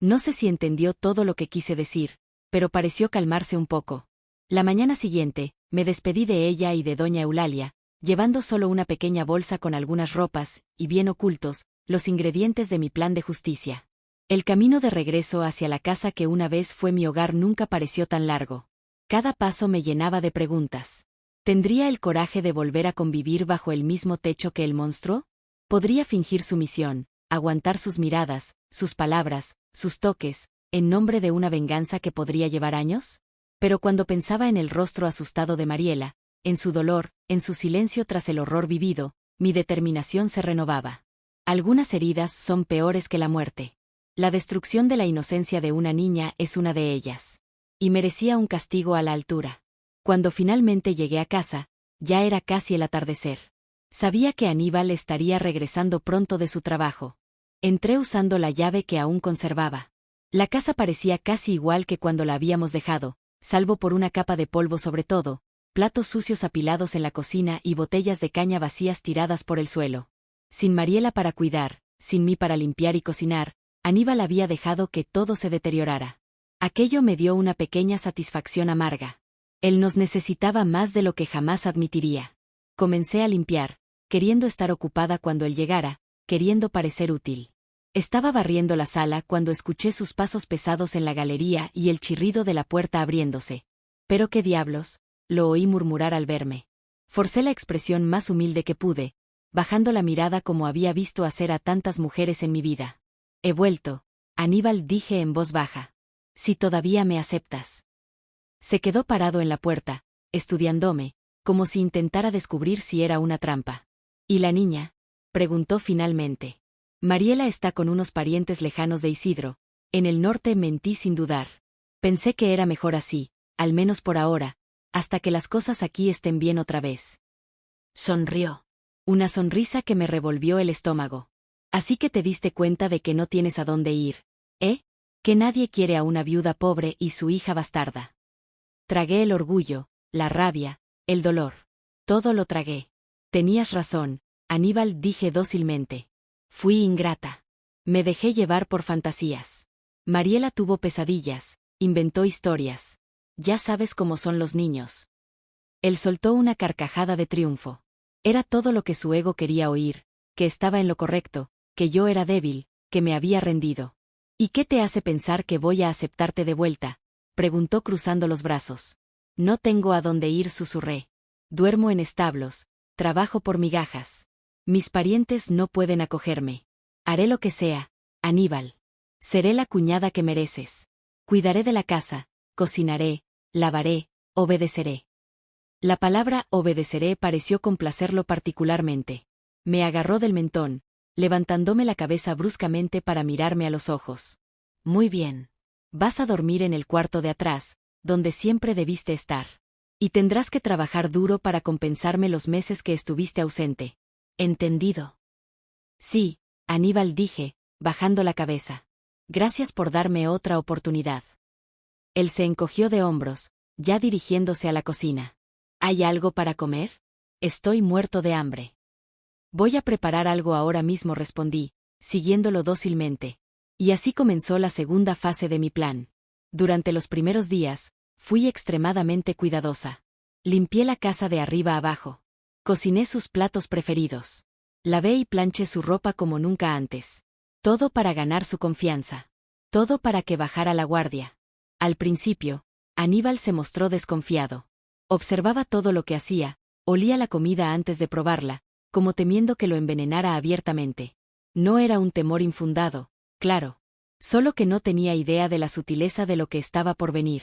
No sé si entendió todo lo que quise decir, pero pareció calmarse un poco. La mañana siguiente, me despedí de ella y de doña Eulalia, llevando solo una pequeña bolsa con algunas ropas, y bien ocultos, los ingredientes de mi plan de justicia. El camino de regreso hacia la casa que una vez fue mi hogar nunca pareció tan largo. Cada paso me llenaba de preguntas. ¿Tendría el coraje de volver a convivir bajo el mismo techo que el monstruo? ¿Podría fingir sumisión, aguantar sus miradas, sus palabras, sus toques, en nombre de una venganza que podría llevar años? Pero cuando pensaba en el rostro asustado de Mariela, en su dolor, en su silencio tras el horror vivido, mi determinación se renovaba. Algunas heridas son peores que la muerte. La destrucción de la inocencia de una niña es una de ellas. Y merecía un castigo a la altura. Cuando finalmente llegué a casa, ya era casi el atardecer. Sabía que Aníbal estaría regresando pronto de su trabajo. Entré usando la llave que aún conservaba. La casa parecía casi igual que cuando la habíamos dejado, salvo por una capa de polvo sobre todo, platos sucios apilados en la cocina y botellas de caña vacías tiradas por el suelo. Sin Mariela para cuidar, sin mí para limpiar y cocinar, Aníbal había dejado que todo se deteriorara. Aquello me dio una pequeña satisfacción amarga. Él nos necesitaba más de lo que jamás admitiría. Comencé a limpiar, queriendo estar ocupada cuando él llegara, queriendo parecer útil. Estaba barriendo la sala cuando escuché sus pasos pesados en la galería y el chirrido de la puerta abriéndose. «¿Pero qué diablos?», lo oí murmurar al verme. Forcé la expresión más humilde que pude, bajando la mirada como había visto hacer a tantas mujeres en mi vida. «He vuelto, Aníbal», dije en voz baja. «Si todavía me aceptas». Se quedó parado en la puerta, estudiándome, como si intentara descubrir si era una trampa. «¿Y la niña?», preguntó finalmente. «Mariela está con unos parientes lejanos de Isidro. En el norte», mentí sin dudar. Pensé que era mejor así, al menos por ahora, hasta que las cosas aquí estén bien otra vez. Sonrió. Una sonrisa que me revolvió el estómago. «Así que te diste cuenta de que no tienes a dónde ir, ¿eh? Que nadie quiere a una viuda pobre y su hija bastarda». Tragué el orgullo, la rabia, el dolor. Todo lo tragué. «Tenías razón, Aníbal», dije dócilmente. «Fui ingrata. Me dejé llevar por fantasías. Mariela tuvo pesadillas, inventó historias. Ya sabes cómo son los niños». Él soltó una carcajada de triunfo. Era todo lo que su ego quería oír, que estaba en lo correcto, que yo era débil, que me había rendido. «¿Y qué te hace pensar que voy a aceptarte de vuelta?», preguntó cruzando los brazos. «No tengo a dónde ir», susurré. «Duermo en establos, trabajo por migajas. Mis parientes no pueden acogerme. Haré lo que sea, Aníbal. Seré la cuñada que mereces. Cuidaré de la casa, cocinaré, lavaré, obedeceré». La palabra obedeceré pareció complacerlo particularmente. Me agarró del mentón, levantándome la cabeza bruscamente para mirarme a los ojos. «Muy bien. Vas a dormir en el cuarto de atrás, donde siempre debiste estar. Y tendrás que trabajar duro para compensarme los meses que estuviste ausente. ¿Entendido?». «Sí, Aníbal», dije, bajando la cabeza. «Gracias por darme otra oportunidad». Él se encogió de hombros, ya dirigiéndose a la cocina. «¿Hay algo para comer? Estoy muerto de hambre». «Voy a preparar algo ahora mismo», respondí, siguiéndolo dócilmente. Y así comenzó la segunda fase de mi plan. Durante los primeros días, fui extremadamente cuidadosa. Limpié la casa de arriba abajo. Cociné sus platos preferidos. Lavé y planché su ropa como nunca antes. Todo para ganar su confianza. Todo para que bajara la guardia. Al principio, Aníbal se mostró desconfiado. Observaba todo lo que hacía, Olía la comida antes de probarla, como temiendo que lo envenenara abiertamente. No era un temor infundado, claro. Solo que no tenía idea de la sutileza de lo que estaba por venir.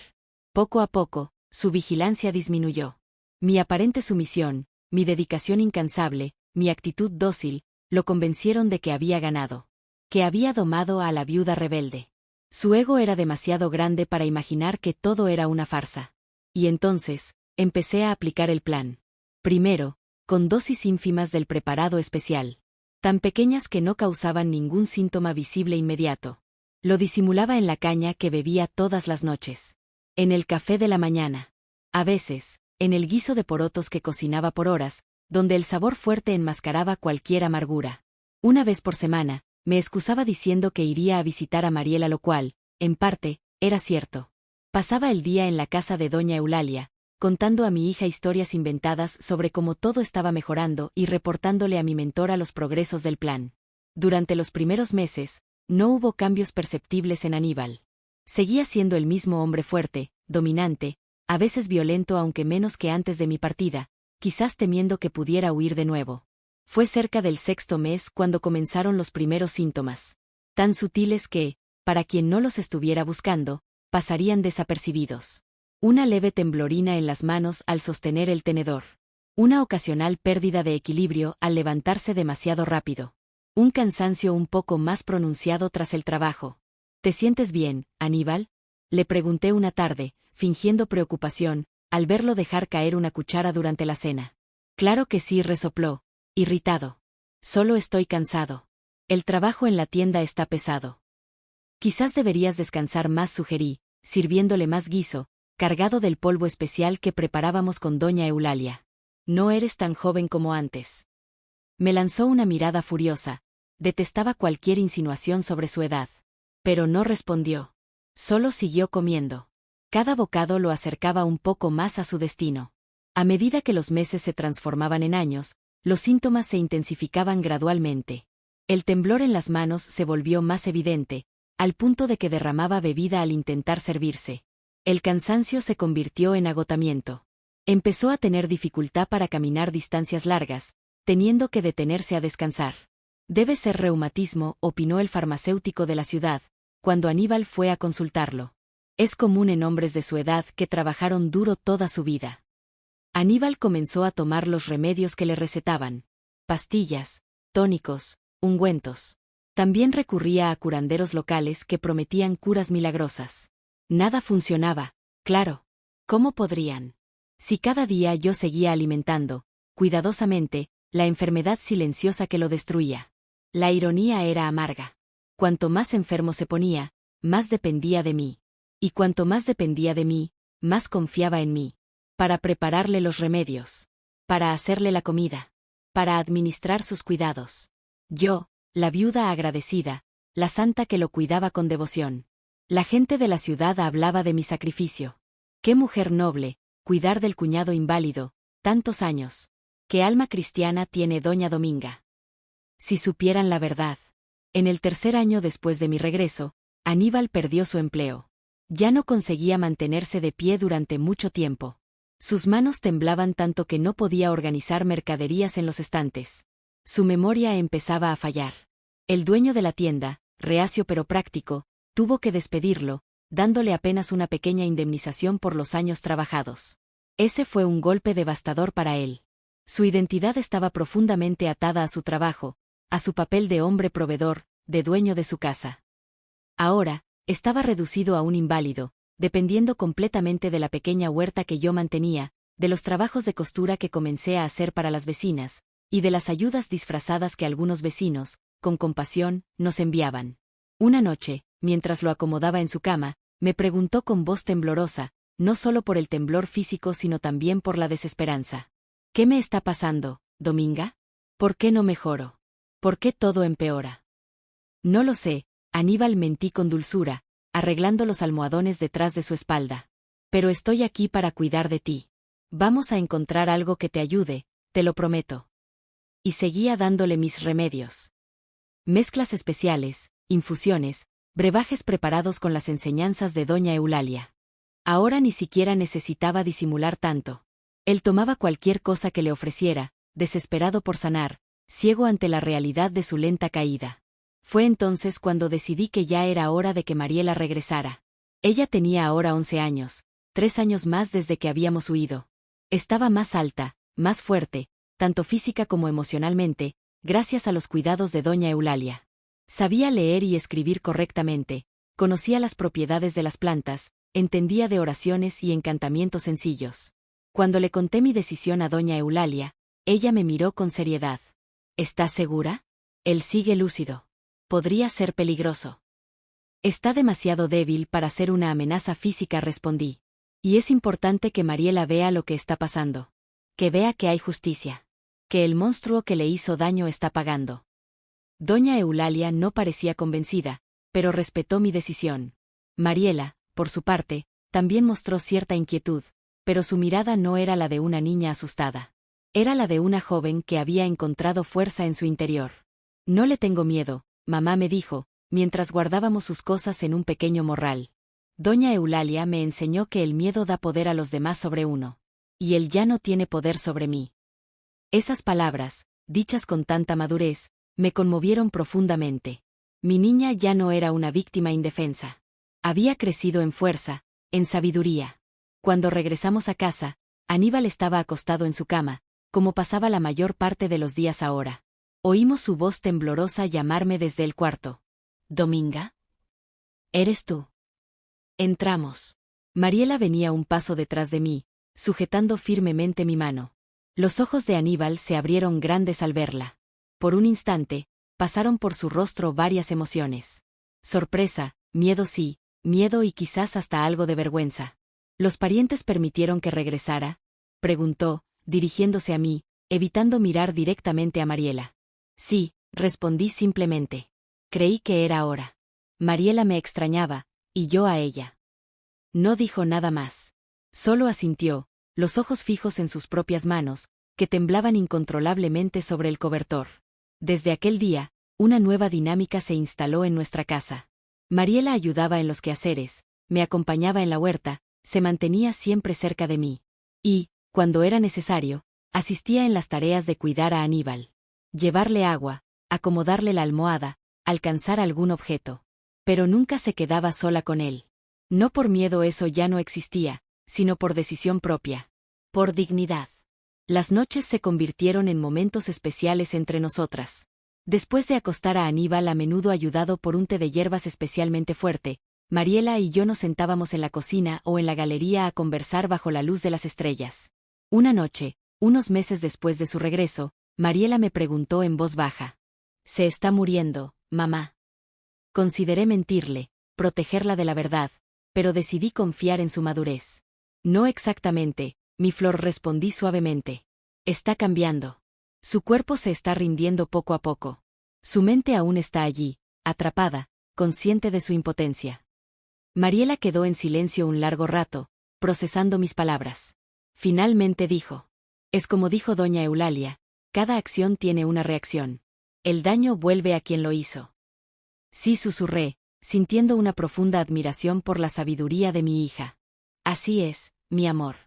Poco a poco, su vigilancia disminuyó. Mi aparente sumisión, mi dedicación incansable, mi actitud dócil, lo convencieron de que había ganado. Que había domado a la viuda rebelde. Su ego era demasiado grande para imaginar que todo era una farsa. Y entonces, empecé a aplicar el plan. Primero, con dosis ínfimas del preparado especial. Tan pequeñas que no causaban ningún síntoma visible inmediato. Lo disimulaba en la caña que bebía todas las noches. En el café de la mañana. A veces, en el guiso de porotos que cocinaba por horas, donde el sabor fuerte enmascaraba cualquier amargura. Una vez por semana, me excusaba diciendo que iría a visitar a Mariela, lo cual, en parte, era cierto. Pasaba el día en la casa de doña Eulalia, contando a mi hija historias inventadas sobre cómo todo estaba mejorando y reportándole a mi mentora los progresos del plan. Durante los primeros meses, no hubo cambios perceptibles en Aníbal. Seguía siendo el mismo hombre fuerte, dominante, a veces violento aunque menos que antes de mi partida, quizás temiendo que pudiera huir de nuevo. Fue cerca del 6º mes cuando comenzaron los primeros síntomas. Tan sutiles que, para quien no los estuviera buscando, pasarían desapercibidos. Una leve temblorina en las manos al sostener el tenedor. Una ocasional pérdida de equilibrio al levantarse demasiado rápido. Un cansancio un poco más pronunciado tras el trabajo. ¿Te sientes bien, Aníbal?, le pregunté una tarde, fingiendo preocupación, al verlo dejar caer una cuchara durante la cena. Claro que sí, resopló, irritado. Solo estoy cansado. El trabajo en la tienda está pesado. Quizás deberías descansar más, sugerí, sirviéndole más guiso, cargado del polvo especial que preparábamos con doña Eulalia. No eres tan joven como antes. Me lanzó una mirada furiosa. Detestaba cualquier insinuación sobre su edad. Pero no respondió. Solo siguió comiendo. Cada bocado lo acercaba un poco más a su destino. A medida que los meses se transformaban en años, los síntomas se intensificaban gradualmente. El temblor en las manos se volvió más evidente, al punto de que derramaba bebida al intentar servirse. El cansancio se convirtió en agotamiento. Empezó a tener dificultad para caminar distancias largas, teniendo que detenerse a descansar. Debe ser reumatismo, opinó el farmacéutico de la ciudad, cuando Aníbal fue a consultarlo. Es común en hombres de su edad que trabajaron duro toda su vida. Aníbal comenzó a tomar los remedios que le recetaban. Pastillas, tónicos, ungüentos. También recurría a curanderos locales que prometían curas milagrosas. Nada funcionaba, claro. ¿Cómo podrían? Si cada día yo seguía alimentando, cuidadosamente, la enfermedad silenciosa que lo destruía. La ironía era amarga. Cuanto más enfermo se ponía, más dependía de mí. Y cuanto más dependía de mí, más confiaba en mí. Para prepararle los remedios. Para hacerle la comida. Para administrar sus cuidados. Yo, la viuda agradecida, la santa que lo cuidaba con devoción. La gente de la ciudad hablaba de mi sacrificio. Qué mujer noble, cuidar del cuñado inválido, tantos años. Qué alma cristiana tiene doña Dominga. Si supieran la verdad. En el 3er año después de mi regreso, Aníbal perdió su empleo. Ya no conseguía mantenerse de pie durante mucho tiempo. Sus manos temblaban tanto que no podía organizar mercaderías en los estantes. Su memoria empezaba a fallar. El dueño de la tienda, reacio pero práctico, tuvo que despedirlo, dándole apenas una pequeña indemnización por los años trabajados. Ese fue un golpe devastador para él. Su identidad estaba profundamente atada a su trabajo, a su papel de hombre proveedor, de dueño de su casa. Ahora, estaba reducido a un inválido, dependiendo completamente de la pequeña huerta que yo mantenía, de los trabajos de costura que comencé a hacer para las vecinas, y de las ayudas disfrazadas que algunos vecinos, con compasión, nos enviaban. Una noche, mientras lo acomodaba en su cama, me preguntó con voz temblorosa, no solo por el temblor físico sino también por la desesperanza. ¿Qué me está pasando, Dominga? ¿Por qué no mejoro? ¿Por qué todo empeora? No lo sé, Aníbal, mentí con dulzura, arreglando los almohadones detrás de su espalda. Pero estoy aquí para cuidar de ti. Vamos a encontrar algo que te ayude, te lo prometo. Y seguía dándole mis remedios. Mezclas especiales, infusiones, brebajes preparados con las enseñanzas de doña Eulalia. Ahora ni siquiera necesitaba disimular tanto. Él tomaba cualquier cosa que le ofreciera, desesperado por sanar, ciego ante la realidad de su lenta caída. Fue entonces cuando decidí que ya era hora de que Mariela regresara. Ella tenía ahora 11 años, 3 años más desde que habíamos huido. Estaba más alta, más fuerte, tanto física como emocionalmente, gracias a los cuidados de doña Eulalia. Sabía leer y escribir correctamente, conocía las propiedades de las plantas, entendía de oraciones y encantamientos sencillos. Cuando le conté mi decisión a doña Eulalia, ella me miró con seriedad. ¿Estás segura? Él sigue lúcido. Podría ser peligroso. Está demasiado débil para ser una amenaza física, respondí. Y es importante que Mariela vea lo que está pasando. Que vea que hay justicia. Que el monstruo que le hizo daño está pagando. Doña Eulalia no parecía convencida, pero respetó mi decisión. Mariela, por su parte, también mostró cierta inquietud, pero su mirada no era la de una niña asustada. Era la de una joven que había encontrado fuerza en su interior. No le tengo miedo, mamá me dijo, mientras guardábamos sus cosas en un pequeño morral. Doña Eulalia me enseñó que el miedo da poder a los demás sobre uno. Y él ya no tiene poder sobre mí. Esas palabras, dichas con tanta madurez, me conmovieron profundamente. Mi niña ya no era una víctima indefensa. Había crecido en fuerza, en sabiduría. Cuando regresamos a casa, Aníbal estaba acostado en su cama, como pasaba la mayor parte de los días ahora. Oímos su voz temblorosa llamarme desde el cuarto. ¿Dominga? ¿Eres tú? Entramos. Mariela venía un paso detrás de mí, sujetando firmemente mi mano. Los ojos de Aníbal se abrieron grandes al verla. Por un instante, pasaron por su rostro varias emociones. Sorpresa, miedo sí, miedo y quizás hasta algo de vergüenza. ¿Los parientes permitieron que regresara?, preguntó, dirigiéndose a mí, evitando mirar directamente a Mariela. Sí, respondí simplemente. Creí que era hora. Mariela me extrañaba, y yo a ella. No dijo nada más. Solo asintió, los ojos fijos en sus propias manos, que temblaban incontrolablemente sobre el cobertor. Desde aquel día, una nueva dinámica se instaló en nuestra casa. Mariela ayudaba en los quehaceres, me acompañaba en la huerta, se mantenía siempre cerca de mí. Y, cuando era necesario, asistía en las tareas de cuidar a Aníbal. Llevarle agua, acomodarle la almohada, alcanzar algún objeto. Pero nunca se quedaba sola con él. No por miedo, eso ya no existía, sino por decisión propia. Por dignidad. Las noches se convirtieron en momentos especiales entre nosotras. Después de acostar a Aníbal, a menudo ayudado por un té de hierbas especialmente fuerte, Mariela y yo nos sentábamos en la cocina o en la galería a conversar bajo la luz de las estrellas. Una noche, unos meses después de su regreso, Mariela me preguntó en voz baja. «¿Se está muriendo, mamá?» Consideré mentirle, protegerla de la verdad, pero decidí confiar en su madurez. «No exactamente, mi flor», respondí suavemente. «Está cambiando. Su cuerpo se está rindiendo poco a poco. Su mente aún está allí, atrapada, consciente de su impotencia». Mariela quedó en silencio un largo rato, procesando mis palabras. Finalmente dijo. «Es como dijo doña Eulalia, cada acción tiene una reacción. El daño vuelve a quien lo hizo». Sí, susurré, sintiendo una profunda admiración por la sabiduría de mi hija. «Así es, mi amor».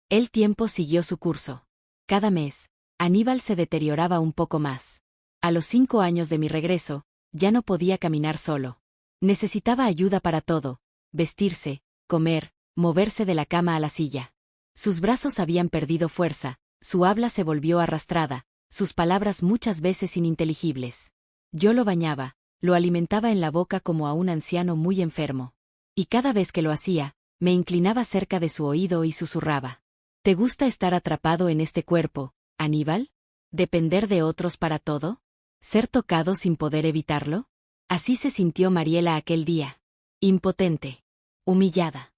El tiempo siguió su curso. Cada mes, Aníbal se deterioraba un poco más. A los 5 años de mi regreso, ya no podía caminar solo. Necesitaba ayuda para todo: vestirse, comer, moverse de la cama a la silla. Sus brazos habían perdido fuerza, su habla se volvió arrastrada, sus palabras muchas veces ininteligibles. Yo lo bañaba, lo alimentaba en la boca como a un anciano muy enfermo. Y cada vez que lo hacía, me inclinaba cerca de su oído y susurraba. «¿Te gusta estar atrapado en este cuerpo, Aníbal? ¿Depender de otros para todo? ¿Ser tocado sin poder evitarlo?». Así se sintió Mariela aquel día. Impotente. Humillada.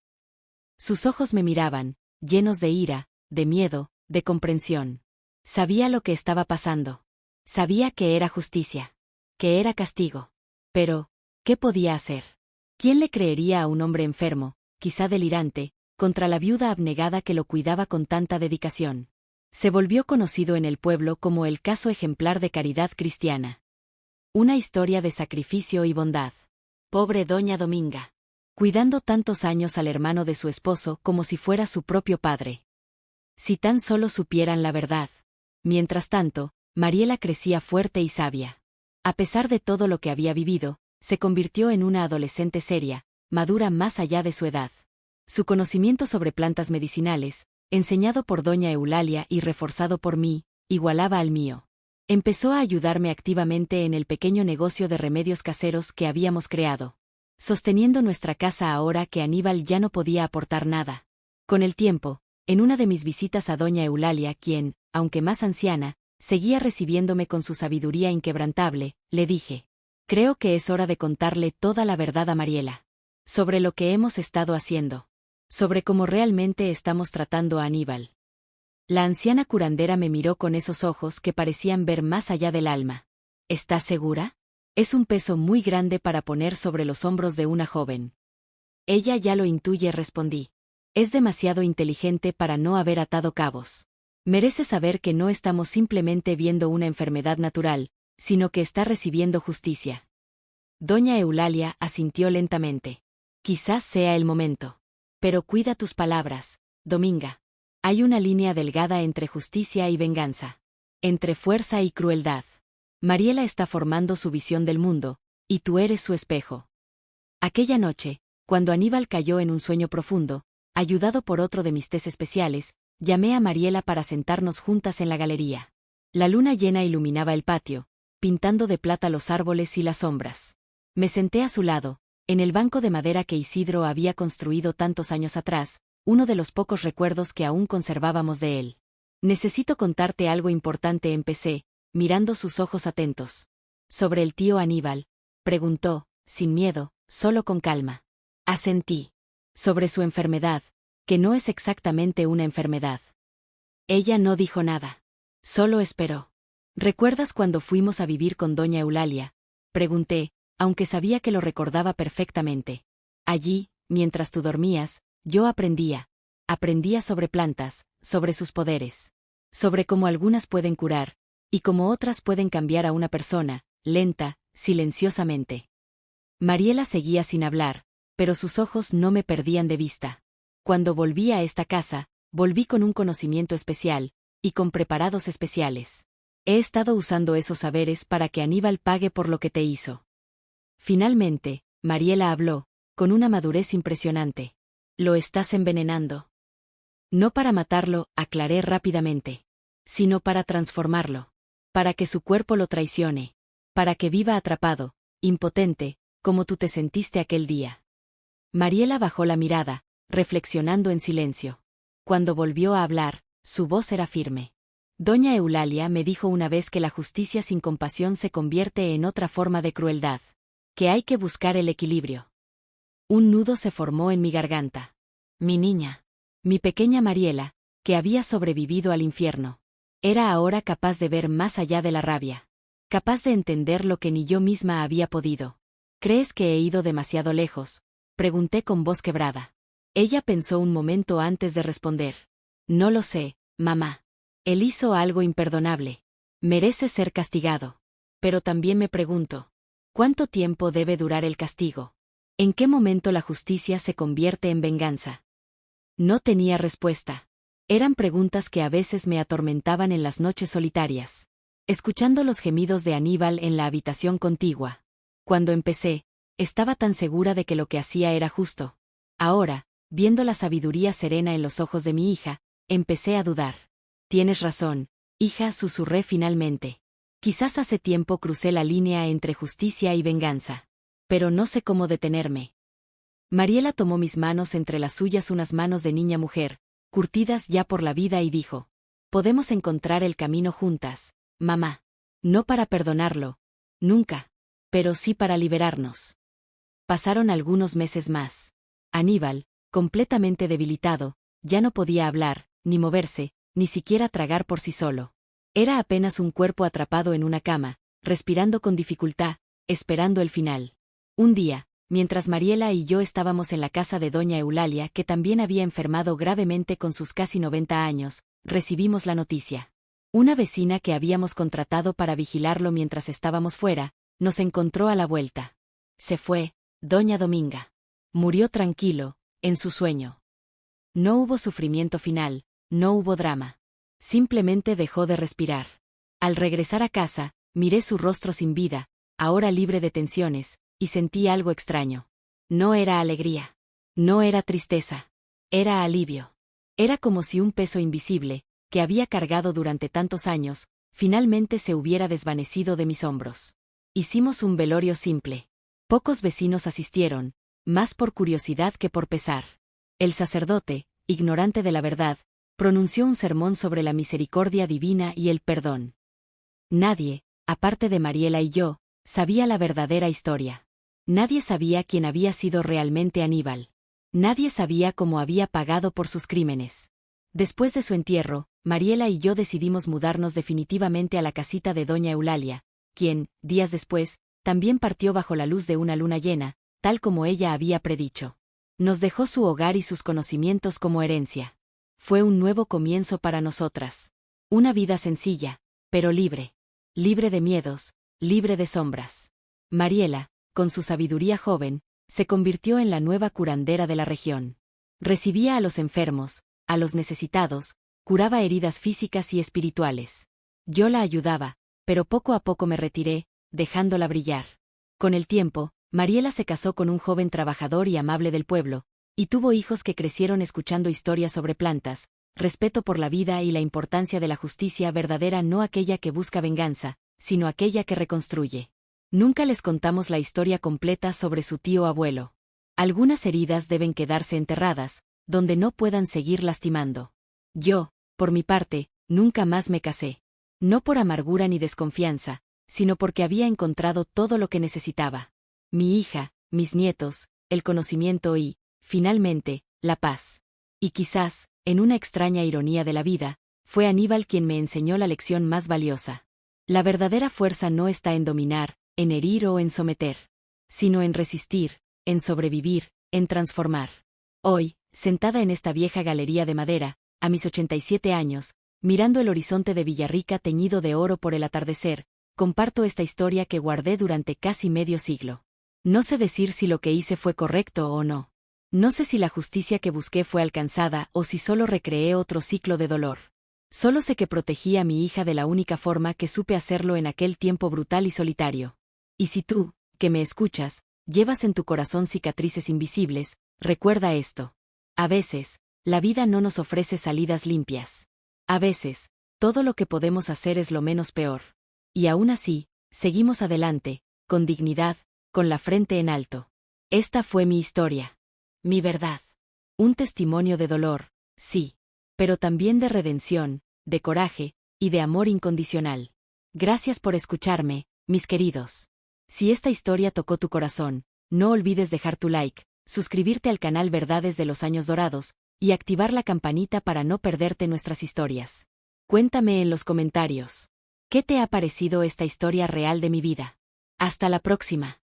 Sus ojos me miraban, llenos de ira, de miedo, de comprensión. Sabía lo que estaba pasando. Sabía que era justicia. Que era castigo. Pero, ¿qué podía hacer? ¿Quién le creería a un hombre enfermo, quizá delirante, contra la viuda abnegada que lo cuidaba con tanta dedicación? Se volvió conocido en el pueblo como el caso ejemplar de caridad cristiana. Una historia de sacrificio y bondad. Pobre doña Dominga. Cuidando tantos años al hermano de su esposo como si fuera su propio padre. Si tan solo supieran la verdad. Mientras tanto, Mariela crecía fuerte y sabia. A pesar de todo lo que había vivido, se convirtió en una adolescente seria, madura más allá de su edad. Su conocimiento sobre plantas medicinales, enseñado por doña Eulalia y reforzado por mí, igualaba al mío. Empezó a ayudarme activamente en el pequeño negocio de remedios caseros que habíamos creado, sosteniendo nuestra casa ahora que Aníbal ya no podía aportar nada. Con el tiempo, en una de mis visitas a doña Eulalia, quien, aunque más anciana, seguía recibiéndome con su sabiduría inquebrantable, le dije: creo que es hora de contarle toda la verdad a Mariela. Sobre lo que hemos estado haciendo. Sobre cómo realmente estamos tratando a Aníbal. La anciana curandera me miró con esos ojos que parecían ver más allá del alma. ¿Estás segura? Es un peso muy grande para poner sobre los hombros de una joven. Ella ya lo intuye, respondí. Es demasiado inteligente para no haber atado cabos. Merece saber que no estamos simplemente viendo una enfermedad natural, sino que está recibiendo justicia. Doña Eulalia asintió lentamente. Quizás sea el momento. Pero cuida tus palabras, Dominga. Hay una línea delgada entre justicia y venganza. Entre fuerza y crueldad. Mariela está formando su visión del mundo, y tú eres su espejo. Aquella noche, cuando Aníbal cayó en un sueño profundo, ayudado por otro de mis tés especiales, llamé a Mariela para sentarnos juntas en la galería. La luna llena iluminaba el patio, pintando de plata los árboles y las sombras. Me senté a su lado, en el banco de madera que Isidro había construido tantos años atrás, uno de los pocos recuerdos que aún conservábamos de él. Necesito contarte algo importante, empecé, mirando sus ojos atentos. ¿Sobre el tío Aníbal? Preguntó, sin miedo, solo con calma. Asentí. Sobre su enfermedad, que no es exactamente una enfermedad. Ella no dijo nada. Solo esperó. ¿Recuerdas cuando fuimos a vivir con doña Eulalia? Pregunté, aunque sabía que lo recordaba perfectamente. Allí, mientras tú dormías, yo aprendía sobre plantas, sobre sus poderes, sobre cómo algunas pueden curar, y cómo otras pueden cambiar a una persona, lenta, silenciosamente. Mariela seguía sin hablar, pero sus ojos no me perdían de vista. Cuando volví a esta casa, volví con un conocimiento especial, y con preparados especiales. He estado usando esos saberes para que Aníbal pague por lo que te hizo. Finalmente, Mariela habló, con una madurez impresionante. Lo estás envenenando. No para matarlo, aclaré rápidamente, sino para transformarlo. Para que su cuerpo lo traicione. Para que viva atrapado, impotente, como tú te sentiste aquel día. Mariela bajó la mirada, reflexionando en silencio. Cuando volvió a hablar, su voz era firme. Doña Eulalia me dijo una vez que la justicia sin compasión se convierte en otra forma de crueldad. Que hay que buscar el equilibrio. Un nudo se formó en mi garganta. Mi niña. Mi pequeña Mariela, que había sobrevivido al infierno. Era ahora capaz de ver más allá de la rabia. Capaz de entender lo que ni yo misma había podido. ¿Crees que he ido demasiado lejos? Pregunté con voz quebrada. Ella pensó un momento antes de responder. No lo sé, mamá. Él hizo algo imperdonable. Merece ser castigado. Pero también me pregunto, ¿cuánto tiempo debe durar el castigo? ¿En qué momento la justicia se convierte en venganza? No tenía respuesta. Eran preguntas que a veces me atormentaban en las noches solitarias. Escuchando los gemidos de Aníbal en la habitación contigua. Cuando empecé, estaba tan segura de que lo que hacía era justo. Ahora, viendo la sabiduría serena en los ojos de mi hija, empecé a dudar. Tienes razón, hija, susurré finalmente. Quizás hace tiempo crucé la línea entre justicia y venganza. Pero no sé cómo detenerme. Mariela tomó mis manos entre las suyas, unas manos de niña-mujer, curtidas ya por la vida, y dijo: podemos encontrar el camino juntas, mamá. No para perdonarlo, nunca, pero sí para liberarnos. Pasaron algunos meses más. Aníbal, completamente debilitado, ya no podía hablar, ni moverse, ni siquiera tragar por sí solo. Era apenas un cuerpo atrapado en una cama, respirando con dificultad, esperando el final. Un día, mientras Mariela y yo estábamos en la casa de doña Eulalia, que también había enfermado gravemente con sus casi 90 años, recibimos la noticia. Una vecina que habíamos contratado para vigilarlo mientras estábamos fuera, nos encontró a la vuelta. Se fue, doña Dominga. Murió tranquilo, en su sueño. No hubo sufrimiento final, no hubo drama. Simplemente dejó de respirar. Al regresar a casa, miré su rostro sin vida, ahora libre de tensiones, y sentí algo extraño. No era alegría. No era tristeza. Era alivio. Era como si un peso invisible, que había cargado durante tantos años, finalmente se hubiera desvanecido de mis hombros. Hicimos un velorio simple. Pocos vecinos asistieron, más por curiosidad que por pesar. El sacerdote, ignorante de la verdad, pronunció un sermón sobre la misericordia divina y el perdón. Nadie, aparte de Mariela y yo, sabía la verdadera historia. Nadie sabía quién había sido realmente Aníbal. Nadie sabía cómo había pagado por sus crímenes. Después de su entierro, Mariela y yo decidimos mudarnos definitivamente a la casita de doña Eulalia, quien, días después, también partió bajo la luz de una luna llena, tal como ella había predicho. Nos dejó su hogar y sus conocimientos como herencia. Fue un nuevo comienzo para nosotras. Una vida sencilla, pero libre. Libre de miedos, libre de sombras. Mariela, con su sabiduría joven, se convirtió en la nueva curandera de la región. Recibía a los enfermos, a los necesitados, curaba heridas físicas y espirituales. Yo la ayudaba, pero poco a poco me retiré, dejándola brillar. Con el tiempo, Mariela se casó con un joven trabajador y amable del pueblo, y tuvo hijos que crecieron escuchando historias sobre plantas, respeto por la vida y la importancia de la justicia verdadera, no aquella que busca venganza, sino aquella que reconstruye. Nunca les contamos la historia completa sobre su tío abuelo. Algunas heridas deben quedarse enterradas, donde no puedan seguir lastimando. Yo, por mi parte, nunca más me casé. No por amargura ni desconfianza, sino porque había encontrado todo lo que necesitaba. Mi hija, mis nietos, el conocimiento y, finalmente, la paz. Y quizás, en una extraña ironía de la vida, fue Aníbal quien me enseñó la lección más valiosa. La verdadera fuerza no está en dominar, en herir o en someter, sino en resistir, en sobrevivir, en transformar. Hoy, sentada en esta vieja galería de madera, a mis 87 años, mirando el horizonte de Villarrica teñido de oro por el atardecer, comparto esta historia que guardé durante casi medio siglo. No sé decir si lo que hice fue correcto o no. No sé si la justicia que busqué fue alcanzada o si solo recreé otro ciclo de dolor. Solo sé que protegí a mi hija de la única forma que supe hacerlo en aquel tiempo brutal y solitario. Y si tú, que me escuchas, llevas en tu corazón cicatrices invisibles, recuerda esto. A veces, la vida no nos ofrece salidas limpias. A veces, todo lo que podemos hacer es lo menos peor. Y aún así, seguimos adelante, con dignidad, con la frente en alto. Esta fue mi historia. Mi verdad. Un testimonio de dolor, sí, pero también de redención, de coraje, y de amor incondicional. Gracias por escucharme, mis queridos. Si esta historia tocó tu corazón, no olvides dejar tu like, suscribirte al canal Verdades de los Años Dorados, y activar la campanita para no perderte nuestras historias. Cuéntame en los comentarios. ¿Qué te ha parecido esta historia real de mi vida? Hasta la próxima.